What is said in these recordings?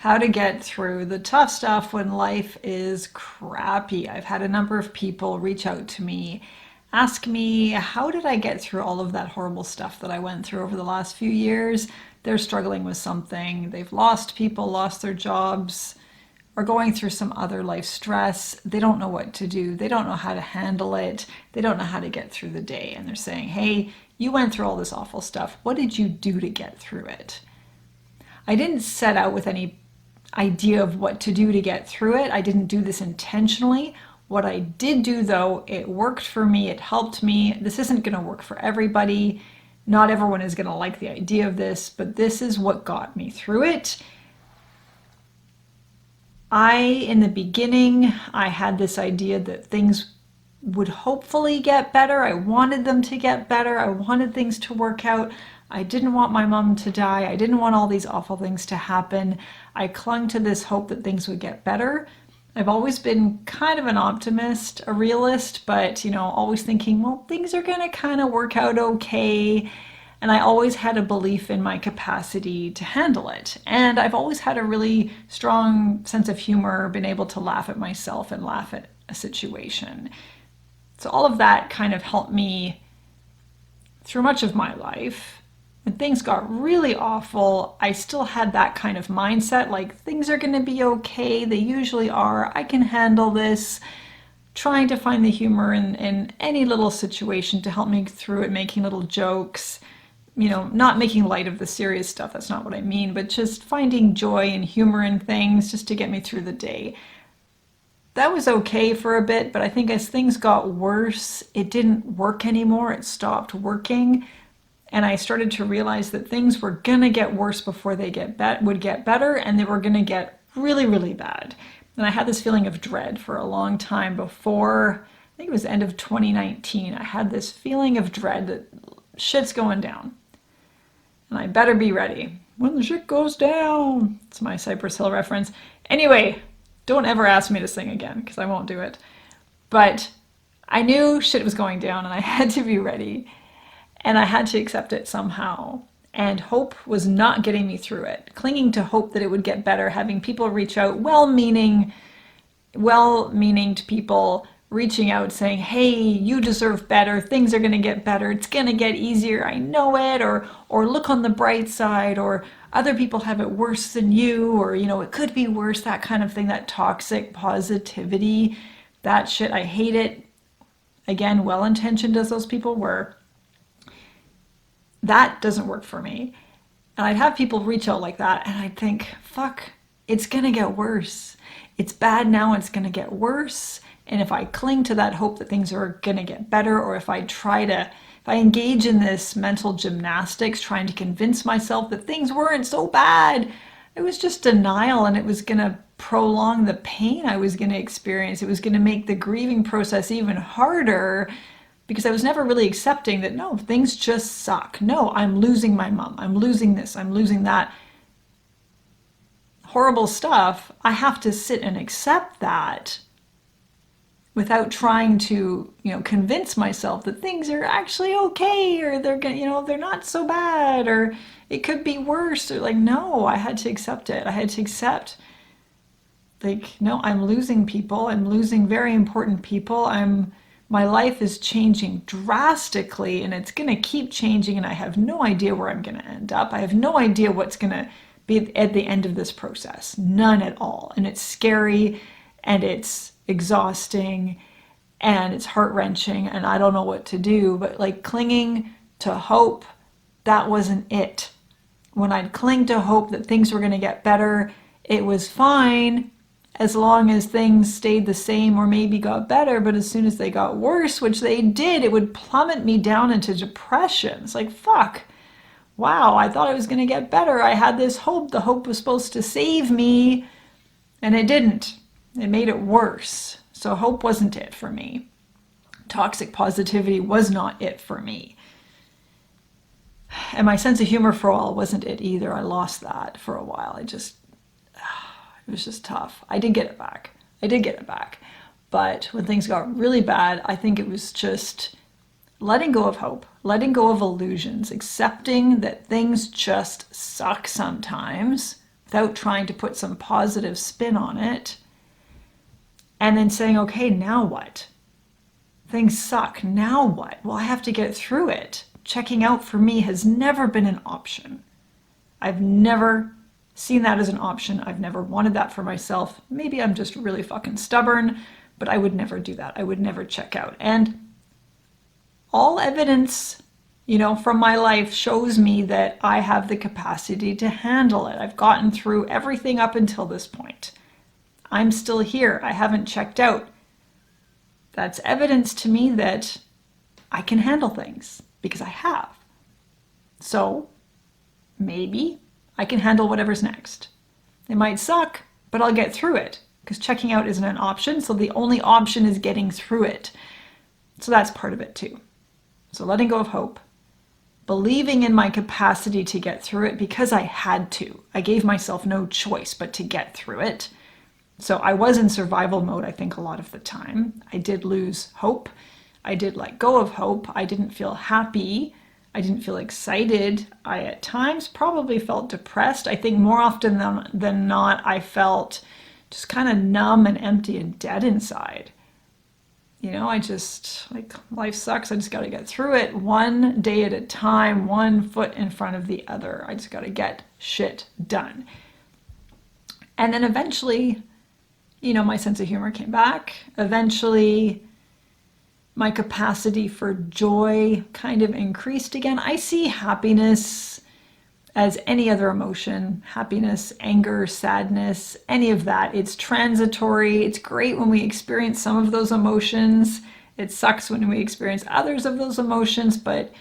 how to get through the tough stuff when life is crappy. I've had a number of people reach out to me, ask me, how did I get through all of that horrible stuff that I went through over the last few years? They're struggling with something. They've lost people, lost their jobs, or going through some other life stress. They don't know what to do. They don't know how to handle it. They don't know how to get through the day. And they're saying, hey, you went through all this awful stuff. What did you do to get through it? I didn't set out with any idea of what to do to get through it. I didn't do this intentionally. What I did do though, it worked for me, it helped me. This isn't going to work for everybody. Not everyone is going to like the idea of this, but this is what got me through it. In the beginning, I had this idea that things would hopefully get better. I wanted them to get better. I wanted things to work out. I didn't want my mom to die. I didn't want all these awful things to happen. I clung to this hope that things would get better. I've always been kind of an optimist, a realist, but, always thinking, well, things are going to kind of work out okay. And I always had a belief in my capacity to handle it. And I've always had a really strong sense of humor, been able to laugh at myself and laugh at a situation. So all of that kind of helped me through much of my life. When things got really awful, I still had that kind of mindset, like things are going to be okay. They usually are. I can handle this. Trying to find the humor in any little situation to help me through it, making little jokes, not making light of the serious stuff. That's not what I mean, but just finding joy and humor in things just to get me through the day. That was okay for a bit, but I think as things got worse, it didn't work anymore. It stopped working. And I started to realize that things were going to get worse before they would get better, and they were going to get really, really bad. And I had this feeling of dread for a long time before, I think it was the end of 2019. I had this feeling of dread that shit's going down. And I better be ready. When the shit goes down. It's my Cypress Hill reference. Anyway, don't ever ask me to sing again, because I won't do it. But I knew shit was going down, and I had to be ready. And I had to accept it somehow. And hope was not getting me through it. Clinging to hope that it would get better, having people reach out, well-meaning people reaching out saying, hey, you deserve better, things are gonna get better, it's gonna get easier, I know it, or look on the bright side, or other people have it worse than you, or it could be worse, that kind of thing, that toxic positivity, that shit, I hate it. Again, well-intentioned as those people were, that doesn't work for me. And I'd have people reach out like that, and I'd think, fuck, it's gonna get worse. It's bad now, it's gonna get worse. And if I cling to that hope that things are gonna get better, or if I engage in this mental gymnastics, trying to convince myself that things weren't so bad, it was just denial, and it was gonna prolong the pain I was gonna experience. It was gonna make the grieving process even harder, because I was never really accepting that, no, things just suck. No, I'm losing my mom. I'm losing this. I'm losing that. Horrible stuff. I have to sit and accept that without trying to, convince myself that things are actually okay, or they're not so bad, or it could be worse, or no, I had to accept it. I had to accept, no, I'm losing people. I'm losing very important people. My life is changing drastically, and it's going to keep changing, and I have no idea where I'm going to end up. I have no idea what's going to be at the end of this process. None at all. And it's scary, and it's exhausting, and it's heart-wrenching, and I don't know what to do. But clinging to hope, that wasn't it. When I'd cling to hope that things were going to get better, it was fine, as long as things stayed the same or maybe got better. But as soon as they got worse, which they did, it would plummet me down into depression. It's like, fuck, wow, I thought it was going to get better. I had this hope. The hope was supposed to save me, and it didn't. It made it worse. So hope wasn't it for me. Toxic positivity was not it for me. And my sense of humor for a while wasn't it either. I lost that for a while. It was just tough. I did get it back. But when things got really bad, I think it was just letting go of hope, letting go of illusions, accepting that things just suck sometimes, without trying to put some positive spin on it. And then saying, okay, now what? Things suck. Now what? Well, I have to get through it. Checking out for me has never been an option. I've never seen that as an option. I've never wanted that for myself. Maybe I'm just really fucking stubborn, but I would never do that. I would never check out. And all evidence, from my life shows me that I have the capacity to handle it. I've gotten through everything up until this point. I'm still here. I haven't checked out. That's evidence to me that I can handle things because I have. So maybe I can handle whatever's next. It might suck, but I'll get through it because checking out isn't an option. So the only option is getting through it. So that's part of it too. So letting go of hope, believing in my capacity to get through it because I had to. I gave myself no choice but to get through it. So I was in survival mode, I think, a lot of the time. I did lose hope. I did let go of hope. I didn't feel happy. I didn't feel excited. I, at times, probably felt depressed. I think more often than not, I felt just kind of numb and empty and dead inside. I just, life sucks. I just got to get through it one day at a time, one foot in front of the other. I just got to get shit done. And then eventually, my sense of humor came back. Eventually, my capacity for joy kind of increased again. I see happiness as any other emotion. Happiness, anger, sadness, any of that. It's transitory. It's great when we experience some of those emotions. It sucks when we experience others of those emotions, but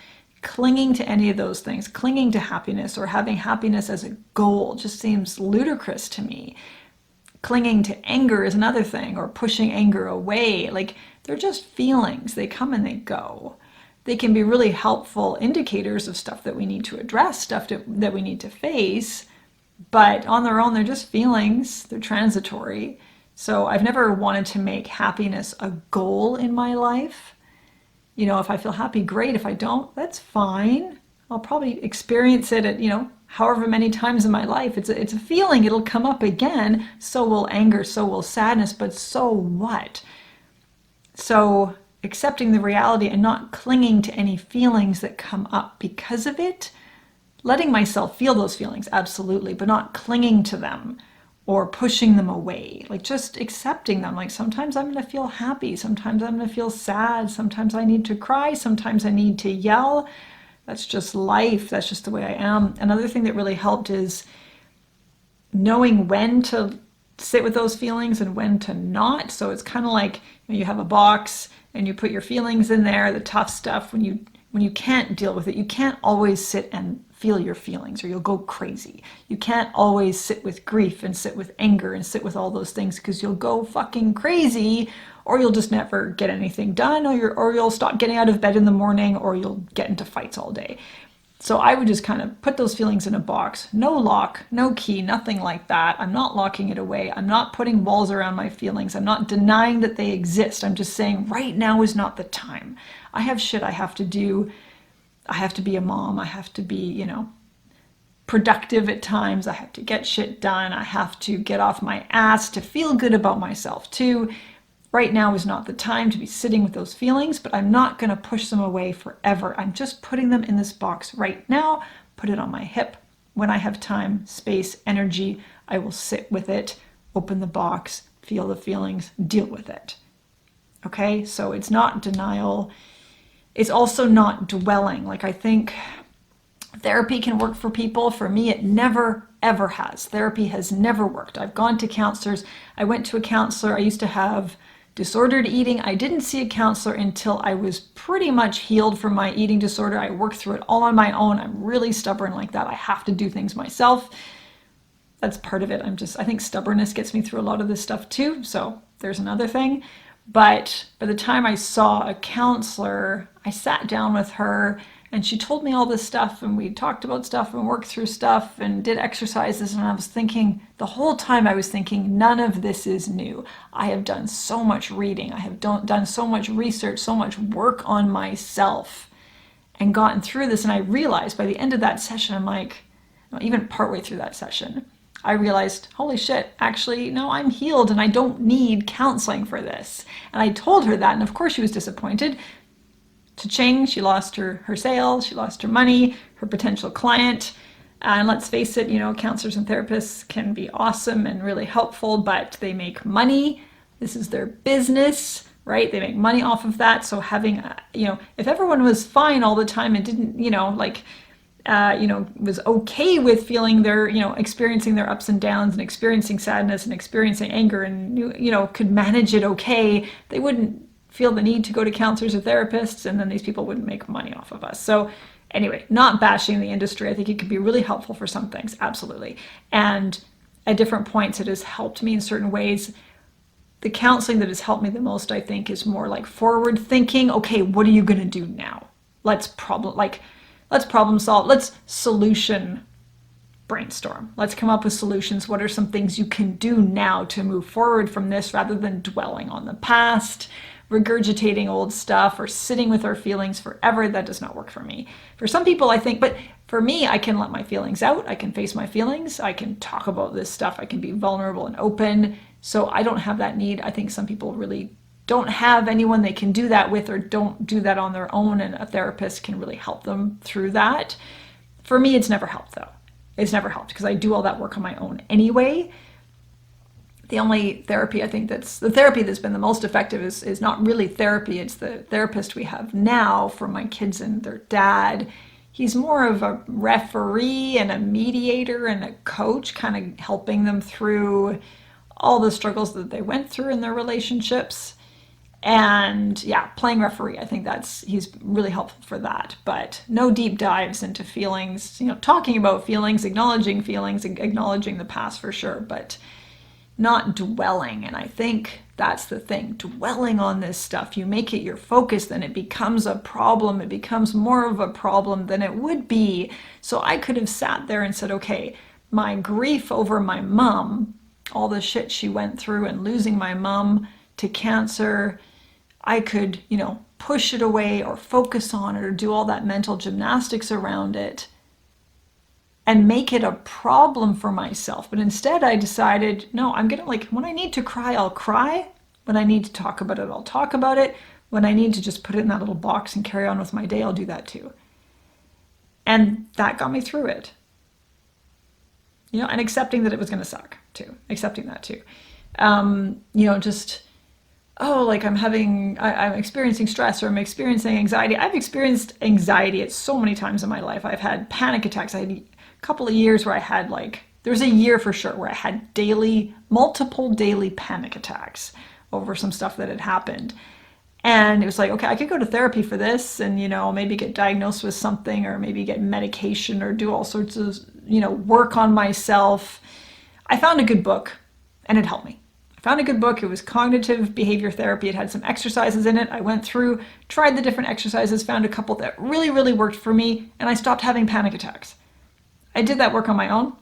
clinging to any of those things, clinging to happiness or having happiness as a goal just seems ludicrous to me. Clinging to anger is another thing, or pushing anger away. They're just feelings. They come and they go. They can be really helpful indicators of stuff that we need to address, stuff that we need to face. But on their own, they're just feelings. They're transitory. So I've never wanted to make happiness a goal in my life. If I feel happy, great. If I don't, that's fine. I'll probably experience it at, however many times in my life. It's a feeling. It'll come up again. So will anger, so will sadness, but so what? So accepting the reality and not clinging to any feelings that come up because of it, letting myself feel those feelings, absolutely, but not clinging to them or pushing them away. Just accepting them. Sometimes I'm going to feel happy. Sometimes I'm going to feel sad. Sometimes I need to cry. Sometimes I need to yell. That's just life. That's just the way I am. Another thing that really helped is knowing when to sit with those feelings and when to not. So it's kind of like you have a box and you put your feelings in there, the tough stuff. When you can't deal with it, you can't always sit and feel your feelings or you'll go crazy. You can't always sit with grief and sit with anger and sit with all those things because you'll go fucking crazy, or you'll just never get anything done, or you'll stop getting out of bed in the morning, or you'll get into fights all day. So I would just kind of put those feelings in a box. No lock, no key, nothing like that. I'm not locking it away. I'm not putting walls around my feelings. I'm not denying that they exist. I'm just saying right now is not the time. I have shit I have to do. I have to be a mom. I have to be, productive at times. I have to get shit done. I have to get off my ass to feel good about myself too. Right now is not the time to be sitting with those feelings, but I'm not going to push them away forever. I'm just putting them in this box right now, put it on my hip. When I have time, space, energy, I will sit with it, open the box, feel the feelings, deal with it. Okay, so it's not denial. It's also not dwelling. I think therapy can work for people. For me, it never, ever has. Therapy has never worked. I've gone to counselors. I went to a counselor. I used to have disordered eating. I didn't see a counselor until I was pretty much healed from my eating disorder. I worked through it all on my own. I'm really stubborn like that. I have to do things myself. That's part of it. I think stubbornness gets me through a lot of this stuff too. So there's another thing. But by the time I saw a counselor, I sat down with her and she told me all this stuff and we talked about stuff and worked through stuff and did exercises, and I was thinking, the whole time I was thinking, none of this is new. I have done so much reading. I have done so much research, so much work on myself and gotten through this. And I realized by the end of that session, I'm like, even partway through that session, I realized, holy shit, actually, no, I'm healed and I don't need counseling for this. And I told her that, and of course she was disappointed. Cha-ching, she lost her sales, she lost her money, her potential client. And let's face it, counselors and therapists can be awesome and really helpful, but they make money. This is their business, right? They make money off of that. So having, if everyone was fine all the time and didn't, was okay with feeling their, experiencing their ups and downs and experiencing sadness and experiencing anger and, could manage it okay, they wouldn't feel the need to go to counselors or therapists, and then these people wouldn't make money off of us. So anyway, not bashing the industry. I think it could be really helpful for some things, absolutely. And at different points, it has helped me in certain ways. The counseling that has helped me the most, I think, is more like forward thinking. Okay, what are you going to do now? Let's problem solve. Let's solution brainstorm. Let's come up with solutions. What are some things you can do now to move forward from this rather than dwelling on the past, regurgitating old stuff, or sitting with our feelings forever? That does not work for me. For some people, I think, but for me, I can let my feelings out. I can face my feelings. I can talk about this stuff. I can be vulnerable and open. So I don't have that need. I think some people really don't have anyone they can do that with, or don't do that on their own, and a therapist can really help them through that. For me, it's never helped though. It's never helped because I do all that work on my own anyway. The only therapy I think that's been the most effective is not really therapy. It's the therapist we have now for my kids and their dad. He's more of a referee and a mediator and a coach, kind of helping them through all the struggles that they went through in their relationships. And yeah, playing referee, I think he's really helpful for that. But no deep dives into feelings, talking about feelings, acknowledging the past for sure, but not dwelling. And I think that's the thing, dwelling on this stuff. You make it your focus, then it becomes a problem. It becomes more of a problem than it would be. So I could have sat there and said, okay, my grief over my mom, all the shit she went through and losing my mom to cancer, I could, push it away or focus on it or do all that mental gymnastics around it and make it a problem for myself. But instead I decided, no, I'm gonna, when I need to cry, I'll cry. When I need to talk about it, I'll talk about it. When I need to just put it in that little box and carry on with my day, I'll do that too. And that got me through it. And accepting that it was gonna suck too, accepting that too. I'm experiencing stress, or I'm experiencing anxiety. I've experienced anxiety at so many times in my life. I've had panic attacks. I had a couple of years where I had there was a year for sure where I had multiple daily panic attacks over some stuff that had happened. And it was okay, I could go to therapy for this and, maybe get diagnosed with something, or maybe get medication, or do all sorts of, work on myself. I found a good book and it helped me. Found a good book. It was cognitive behavior therapy. It had some exercises in it. I went through, tried the different exercises, found a couple that really, really worked for me, and I stopped having panic attacks. I did that work on my own.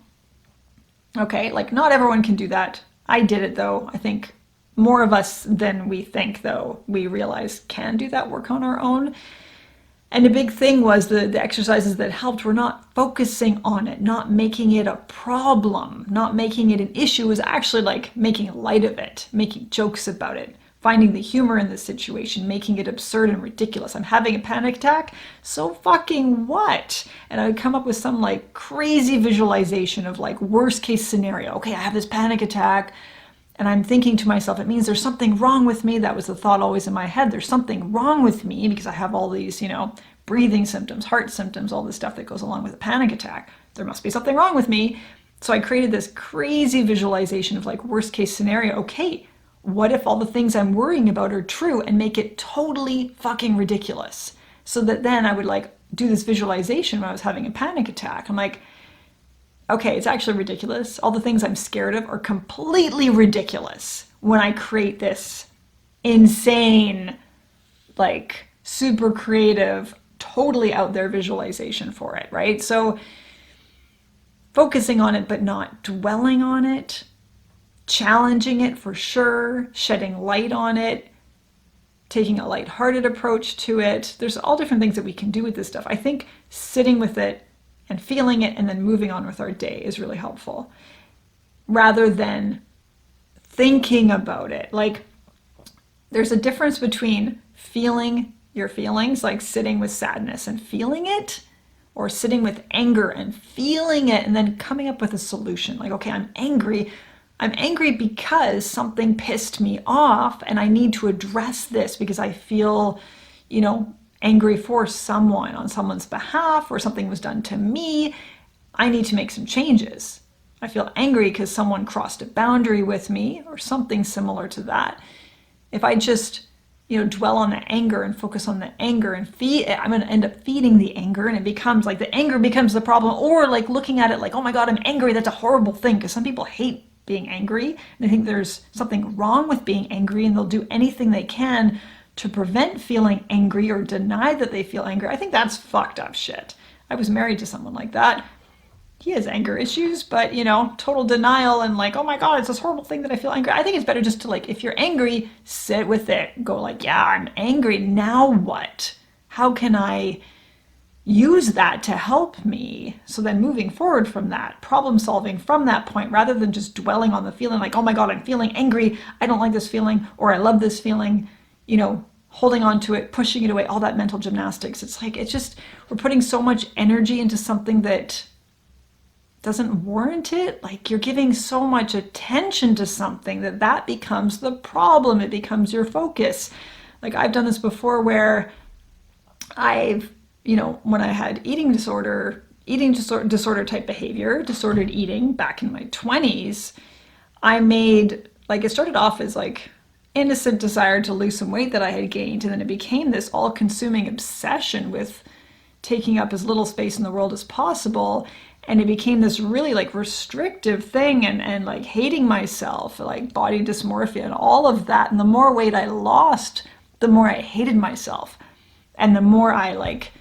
Okay, not everyone can do that. I did it though. I think more of us than we think though, we realize can do that work on our own. And the big thing was the exercises that helped were not focusing on it, not making it a problem, not making it an issue. It was actually making light of it, making jokes about it, finding the humor in the situation, making it absurd and ridiculous. I'm having a panic attack, so fucking what? And I would come up with some crazy visualization of worst case scenario. Okay, I have this panic attack. And I'm thinking to myself, it means there's something wrong with me. That was the thought always in my head. There's something wrong with me because I have all these, breathing symptoms, heart symptoms, all this stuff that goes along with a panic attack. There must be something wrong with me. So I created this crazy visualization of worst case scenario. Okay, what if all the things I'm worrying about are true, and make it totally fucking ridiculous? So that then I would do this visualization when I was having a panic attack. I'm okay, it's actually ridiculous. All the things I'm scared of are completely ridiculous when I create this insane, super creative, totally out there visualization for it, right? So focusing on it, but not dwelling on it, challenging it for sure, shedding light on it, taking a lighthearted approach to it. There's all different things that we can do with this stuff. I think sitting with it and feeling it and then moving on with our day is really helpful. rather than thinking about it. Like, there's a difference between feeling your feelings, like sitting with sadness and feeling it, or sitting with anger and feeling it and then coming up with a solution. Like, okay, I'm angry. I'm angry because something pissed me off and I need to address this because I feel, angry for someone on someone's behalf, or something was done to me. I need to make some changes. I feel angry because someone crossed a boundary with me, or something similar to that. If I just, dwell on the anger and focus on the anger and feed it, I'm going to end up feeding the anger, and it becomes like the anger becomes the problem, or like looking at it like, oh my God, I'm angry. That's a horrible thing, because some people hate being angry and they think there's something wrong with being angry, and they'll do anything they can to prevent feeling angry or deny that they feel angry. I think that's fucked up shit. I was married to someone like that. He has anger issues, but total denial and like, oh my God, it's this horrible thing that I feel angry. I think it's better just to, like, if you're angry, sit with it. Go like, yeah, I'm angry. Now what? How can I use that to help me? So then moving forward from that, problem solving from that point, rather than just dwelling on the feeling like, oh my God, I'm feeling angry. I don't like this feeling, or I love this feeling, holding on to it, pushing it away, all that mental gymnastics. It's like, we're putting so much energy into something that doesn't warrant it. Like, you're giving so much attention to something that becomes the problem. It becomes your focus. Like, I've done this before where when I had eating disorder type behavior, disordered eating back in my 20s, it started off as like innocent desire to lose some weight that I had gained. And then it became this all-consuming obsession with taking up as little space in the world as possible. And it became this really like restrictive thing, and like hating myself, like body dysmorphia and all of that. And the more weight I lost, the more I hated myself. And the more I like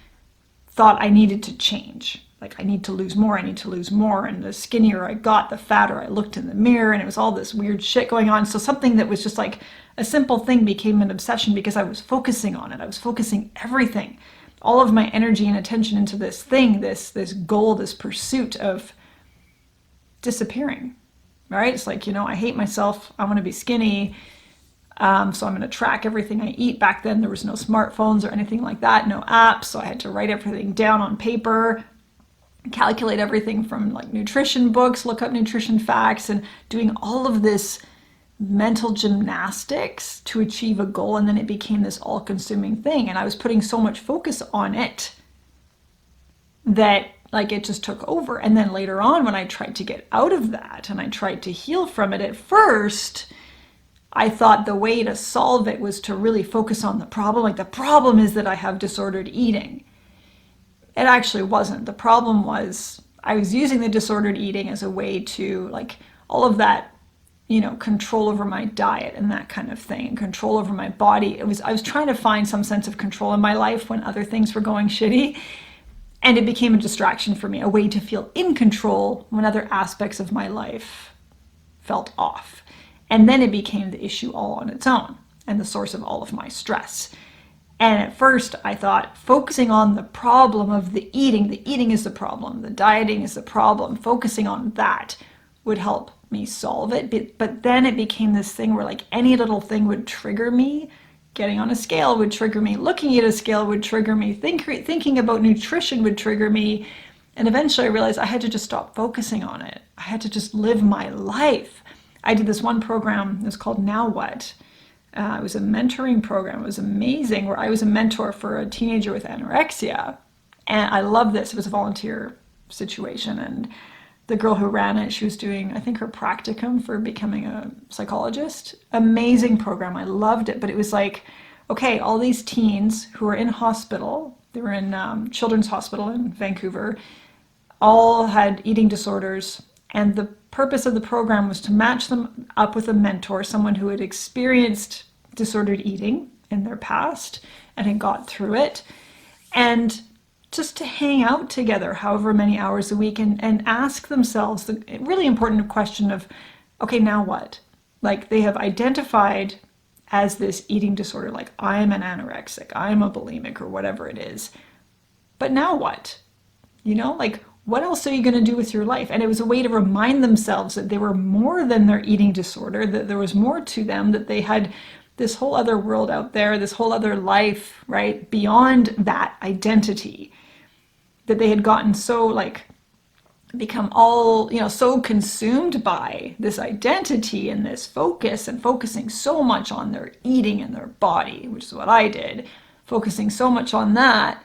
thought I needed to change. Like, I need to lose more, I need to lose more. And the skinnier I got, the fatter I looked in the mirror, and it was all this weird shit going on. So something that was just like a simple thing became an obsession because I was focusing on it. I was focusing everything, all of my energy and attention into this thing, this goal, this pursuit of disappearing, right? It's like, I hate myself. I want to be skinny. So I'm going to track everything I eat. Back then, there was no smartphones or anything like that, no apps. So I had to write everything down on paper, calculate everything from like nutrition books, look up nutrition facts, and doing all of this mental gymnastics to achieve a goal. And then it became this all-consuming thing, and I was putting so much focus on it that like it just took over. And then later on, when I tried to get out of that and I tried to heal from it, at first I thought the way to solve it was to really focus on the problem. Like, the problem is that I have disordered eating. It actually wasn't. The problem was I was using the disordered eating as a way to, like, all of that, control over my diet and that kind of thing, and control over my body. I was trying to find some sense of control in my life when other things were going shitty. And it became a distraction for me, a way to feel in control when other aspects of my life felt off. And then it became the issue all on its own, and the source of all of my stress. And at first I thought focusing on the problem of the eating is the problem, the dieting is the problem, focusing on that would help me solve it. But then it became this thing where like any little thing would trigger me. Getting on a scale would trigger me. Looking at a scale would trigger me. Thinking about nutrition would trigger me. And eventually I realized I had to just stop focusing on it. I had to just live my life. I did this one program, it was called Now What? It was a mentoring program. It was amazing, where I was a mentor for a teenager with anorexia. And I love this. It was a volunteer situation. And the girl who ran it, she was doing, I think, her practicum for becoming a psychologist. Amazing program. I loved it. But it was like, okay, all these teens who were in hospital, they were in Children's Hospital in Vancouver, all had eating disorders. And the purpose of the program was to match them up with a mentor, someone who had experienced disordered eating in their past and had got through it, and just to hang out together however many hours a week and ask themselves the really important question of, okay, now what? Like, they have identified as this eating disorder, like, I'm an anorexic, I'm a bulimic, or whatever it is. But now what? Like, What else are you going to do with your life? And it was a way to remind themselves that they were more than their eating disorder, that there was more to them, that they had this whole other world out there, this whole other life, right? Beyond that identity, that they had gotten so like become all, so consumed by this identity and this focus and focusing so much on their eating and their body, which is what I did, focusing so much on that.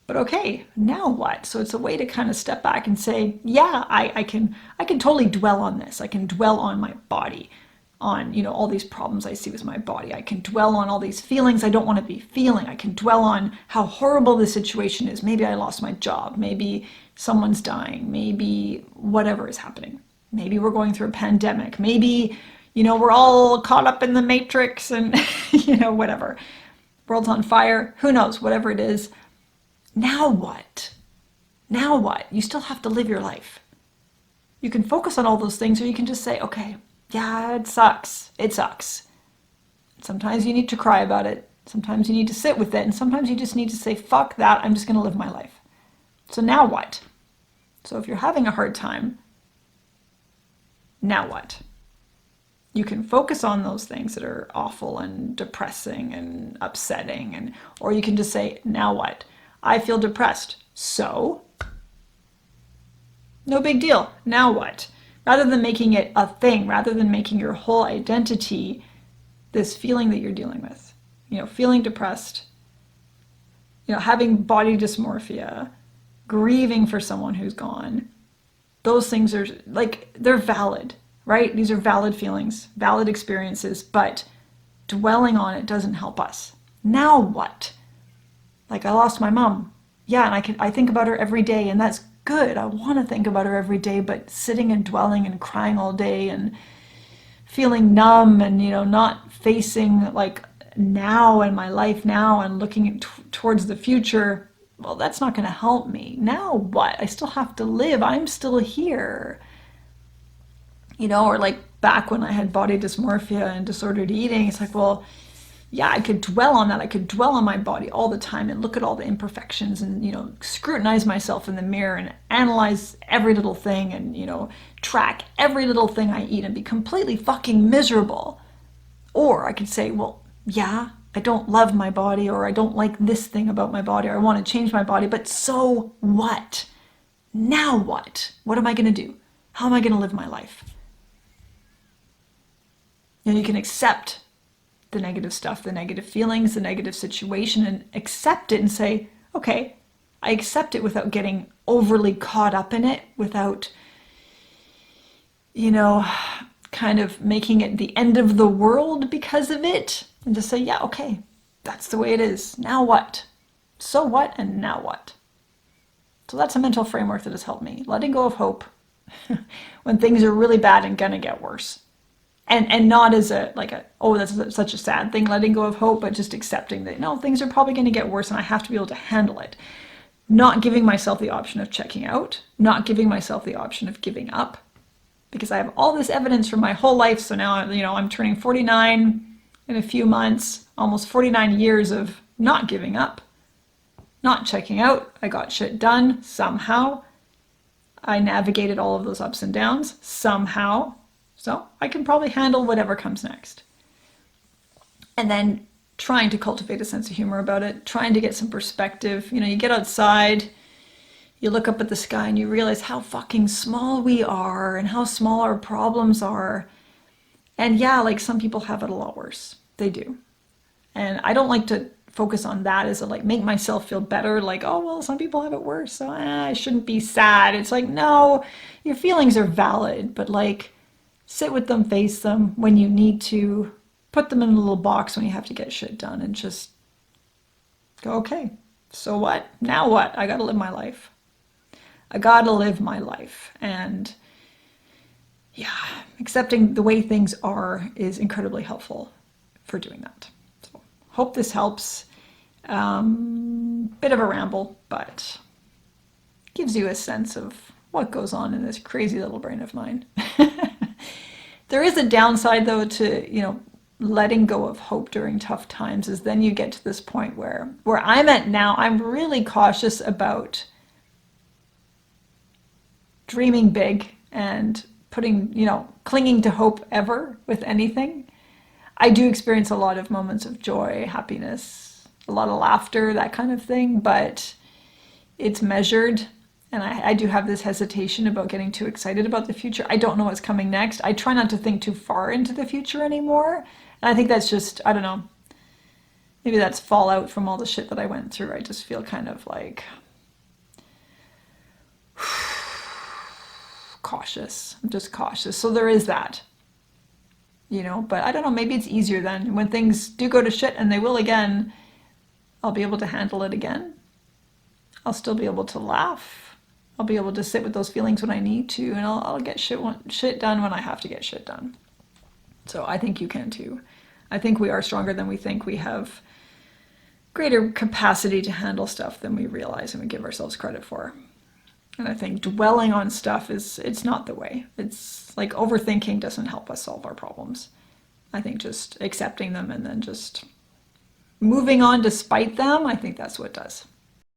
But okay, now what? So it's a way to kind of step back and say, yeah, I can totally dwell on this. I can dwell on my body, on, all these problems I see with my body. I can dwell on all these feelings I don't want to be feeling. I can dwell on how horrible the situation is. Maybe I lost my job. Maybe someone's dying. Maybe whatever is happening. Maybe we're going through a pandemic. Maybe, we're all caught up in the matrix and, whatever. World's on fire. Who knows? Whatever it is. Now what? Now what? You still have to live your life. You can focus on all those things, or you can just say, okay, yeah, it sucks. It sucks. Sometimes you need to cry about it. Sometimes you need to sit with it. And sometimes you just need to say, fuck that. I'm just going to live my life. So now what? So if you're having a hard time, now what? You can focus on those things that are awful and depressing and upsetting, or you can just say, now what? I feel depressed. So, no big deal. Now what? Rather than making it a thing, rather than making your whole identity this feeling that you're dealing with, feeling depressed, having body dysmorphia, grieving for someone who's gone, those things are like, they're valid, right? These are valid feelings, valid experiences, but dwelling on it doesn't help us. Now what? Like, I lost my mom. Yeah, and I think about her every day, and that's good. I want to think about her every day, but sitting and dwelling and crying all day and feeling numb and, not facing like now and my life now and looking towards the future, well, that's not going to help me. Now what? I still have to live. I'm still here. Or like back when I had body dysmorphia and disordered eating, it's like, well, yeah, I could dwell on that. I could dwell on my body all the time and look at all the imperfections and, scrutinize myself in the mirror and analyze every little thing and, track every little thing I eat and be completely fucking miserable. Or I could say, well, yeah, I don't love my body, or I don't like this thing about my body, or I want to change my body, but so what? Now what? What am I going to do? How am I going to live my life? You can accept the negative stuff, the negative feelings, the negative situation, and accept it and say, okay, I accept it without getting overly caught up in it, without, kind of making it the end of the world because of it, and just say, yeah, okay, that's the way it is. Now what? So what? And now what? So that's a mental framework that has helped me. Letting go of hope when things are really bad and gonna get worse. And not as oh, that's such a sad thing, letting go of hope, but just accepting that, no, things are probably going to get worse and I have to be able to handle it. Not giving myself the option of checking out, not giving myself the option of giving up, because I have all this evidence from my whole life. So now, I'm turning 49 in a few months, almost 49 years of not giving up, not checking out. I got shit done somehow. I navigated all of those ups and downs somehow. So I can probably handle whatever comes next. And then trying to cultivate a sense of humor about it, trying to get some perspective. You get outside, you look up at the sky and you realize how fucking small we are and how small our problems are. And yeah, like some people have it a lot worse. They do. And I don't like to focus on that as make myself feel better. Like, oh, well, some people have it worse, so I shouldn't be sad. It's like, no, your feelings are valid, but sit with them, face them when you need to, put them in a little box when you have to get shit done, and just go, okay, so what? Now what? I gotta live my life. I gotta live my life. And yeah, accepting the way things are is incredibly helpful for doing that. So hope this helps. Bit of a ramble, but gives you a sense of what goes on in this crazy little brain of mine. There is a downside, though, to, letting go of hope during tough times, is then you get to this point where I'm at now, I'm really cautious about dreaming big and putting, clinging to hope ever with anything. I do experience a lot of moments of joy, happiness, a lot of laughter, that kind of thing, but it's measured. And I do have this hesitation about getting too excited about the future. I don't know what's coming next. I try not to think too far into the future anymore. And I think that's just, I don't know, maybe that's fallout from all the shit that I went through. I just feel kind of like cautious. I'm just cautious. So there is that, but I don't know, maybe it's easier then. When things do go to shit, and they will again, I'll be able to handle it again. I'll still be able to laugh. I'll be able to sit with those feelings when I need to, and I'll get shit done when I have to get shit done. So I think you can too. I think we are stronger than we think. We have greater capacity to handle stuff than we realize and we give ourselves credit for. And I think dwelling on stuff it's not the way. It's like overthinking doesn't help us solve our problems. I think just accepting them and then just moving on despite them, I think that's what does.